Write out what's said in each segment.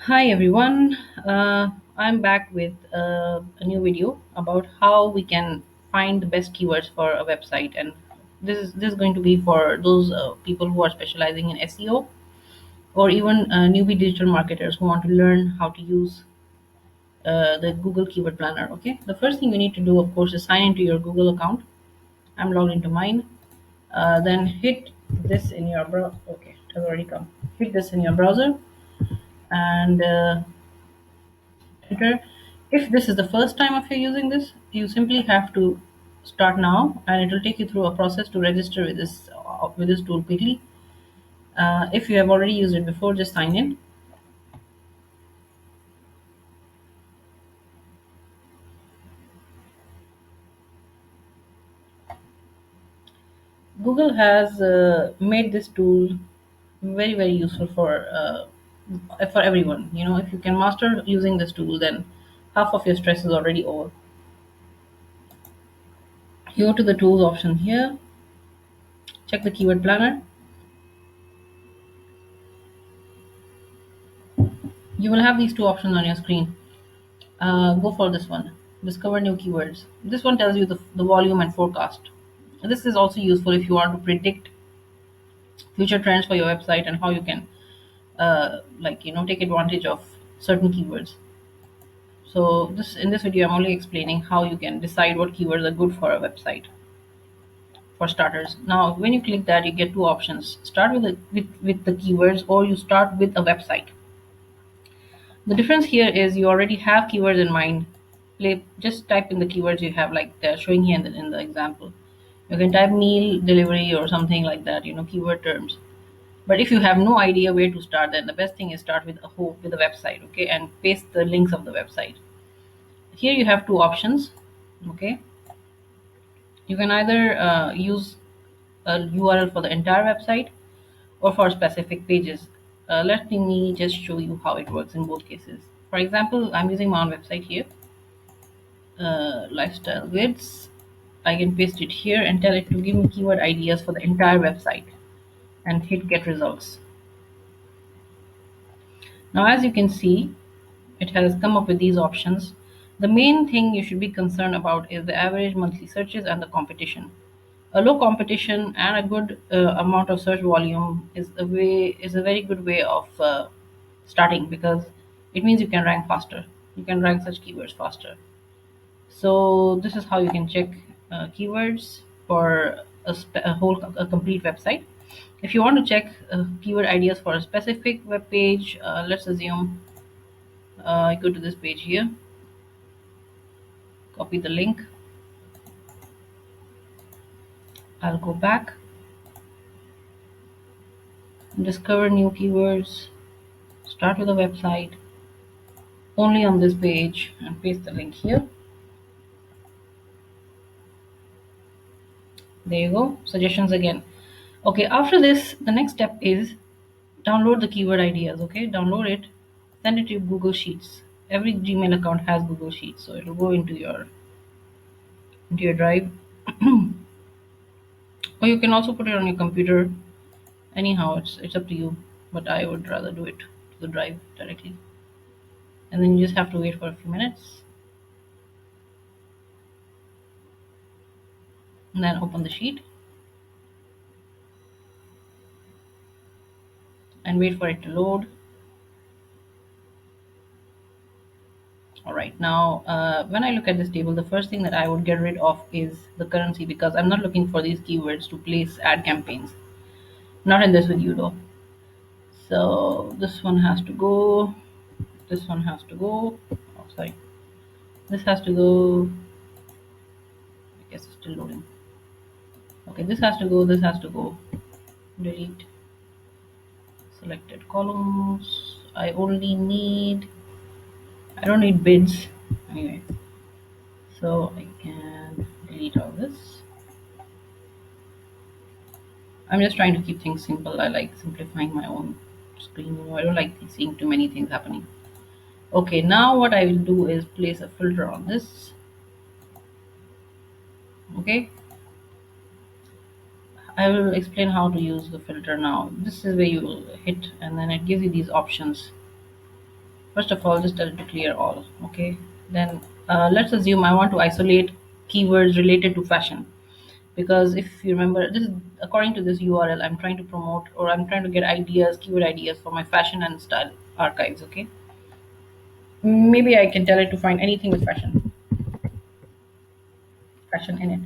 Hi everyone, I'm back with a new video about how we can find the best keywords for a website, and this is going to be for those people who are specializing in SEO or even newbie digital marketers who want to learn how to use the Google Keyword Planner. Okay, the first thing you need to do, of course, is sign into your Google account. I'm logged into mine. Then hit this in your browser. Okay, it has already come. Hit this in your browser and enter. If this is the first time of you using this, you simply have to start now, and it will take you through a process to register with this tool quickly. If you have already used it before, just sign in. Google has made this tool very useful for everyone. You know, if you can master using this tool, then half of your stress is already over. You go to the tools option here, check the keyword planner. You will have these two options on your screen. Go for this one. Discover new keywords. This one tells you the volume and forecast. This is also useful if you want to predict future trends for your website and how you can, take advantage of certain keywords. So this in this video, I'm only explaining how you can decide what keywords are good for a website for starters. Now, when you click that, you get two options: start with the keywords, or you start with a website. The difference here is you already have keywords in mind. Just type in the keywords you have, like they're showing here in the example. You can type meal delivery or something like that, keyword terms. But if you have no idea where to start, then the best thing is start with a website, okay, and paste the links of the website. Here you have two options, okay. You can either use a URL for the entire website or for specific pages. Let me just show you how it works in both cases. For example, I'm using my own website here, lifestyle grids. I can paste it here and tell it to give me keyword ideas for the entire website and hit get results. Now, as you can see, it has come up with these options. The main thing you should be concerned about is the average monthly searches and the competition. A low competition and a good amount of search volume is a very good way of starting, because it means you can rank faster. You can rank such keywords faster. So this is how you can check keywords for a complete website. If you want to check keyword ideas for a specific web page, let's assume I go to this page here, copy the link. I'll go back, discover new keywords, start with a website, only on this page, and paste the link here. There you go, suggestions again. Okay, after this, the next step is download the keyword ideas. Okay, download it, send it to Google Sheets. Every Gmail account has Google Sheets, so it'll go into your drive. Or you can also put it on your computer. Anyhow, it's up to you, but I would rather do it to the drive directly. And then you just have to wait for a few minutes, and then open the sheet and wait for it to load. All right, now when I look at this table, the first thing that I would get rid of is the currency, because I'm not looking for these keywords to place ad campaigns. Not in this video though. So this one has to go. This one has to go. Oh, sorry. This has to go. I guess it's still loading. Okay, this has to go. This has to go. Delete selected columns. I don't need bids anyway. So I can delete all this. I'm just trying to keep things simple. I like simplifying my own screen. I don't like seeing too many things happening. Okay, now what I will do is place a filter on this. Okay, I will explain how to use the filter now. This is where you will hit, and then it gives you these options. First of all, just tell it to clear all. Okay. Then let's assume I want to isolate keywords related to fashion, because if you remember, this is according to this URL. I'm trying to promote, or I'm trying to get ideas, keyword ideas for my fashion and style archives. Okay. Maybe I can tell it to find anything with fashion in it.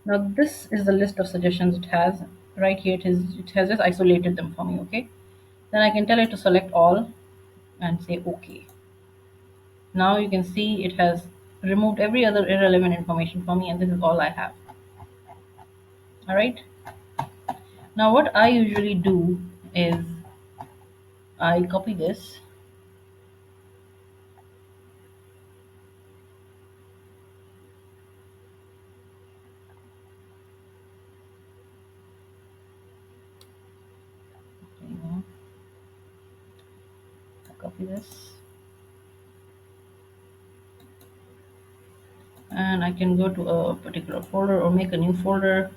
Now this is the list of suggestions it has right here. It has just isolated them for me. Okay. Then I can tell it to select all and say OK. Now you can see it has removed every other irrelevant information for me, and this is all I have. All right. Now what I usually do is I copy this, you know, I copy this, and I can go to a particular folder or make a new folder.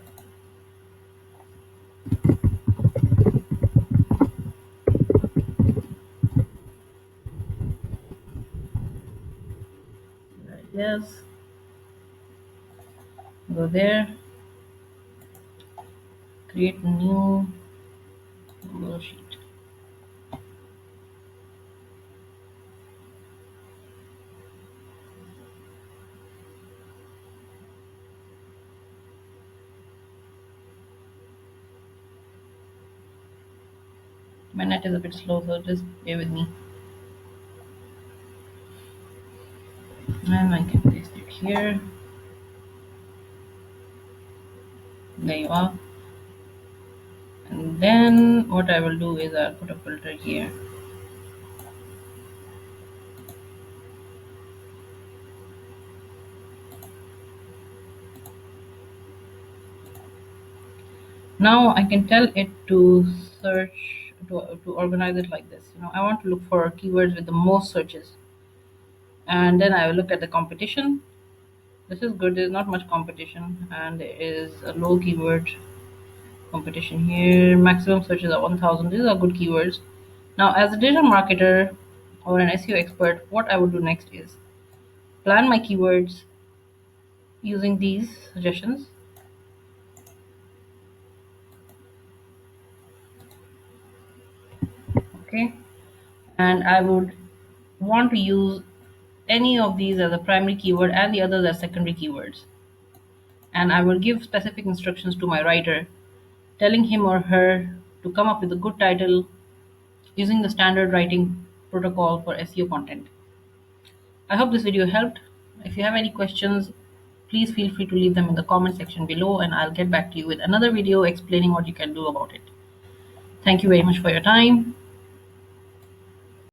Right, yes, go there, create a new Google sheet. My net is a bit slow, so just bear with me. And I can paste it here. There you are. And then what I will do is I'll put a filter here. Now I can tell it to search, to organize it like this. I want to look for keywords with the most searches, and then I will look at the competition. This is good. There's not much competition, and there is a low keyword competition here. Maximum searches are 1,000. These are good keywords. Now, as a digital marketer or an SEO expert, what I would do next is plan my keywords using these suggestions. Okay, and I would want to use any of these as a primary keyword and the others as secondary keywords. And I will give specific instructions to my writer, telling him or her to come up with a good title using the standard writing protocol for SEO content. I hope this video helped. If you have any questions, please feel free to leave them in the comment section below, and I'll get back to you with another video explaining what you can do about it. Thank you very much for your time.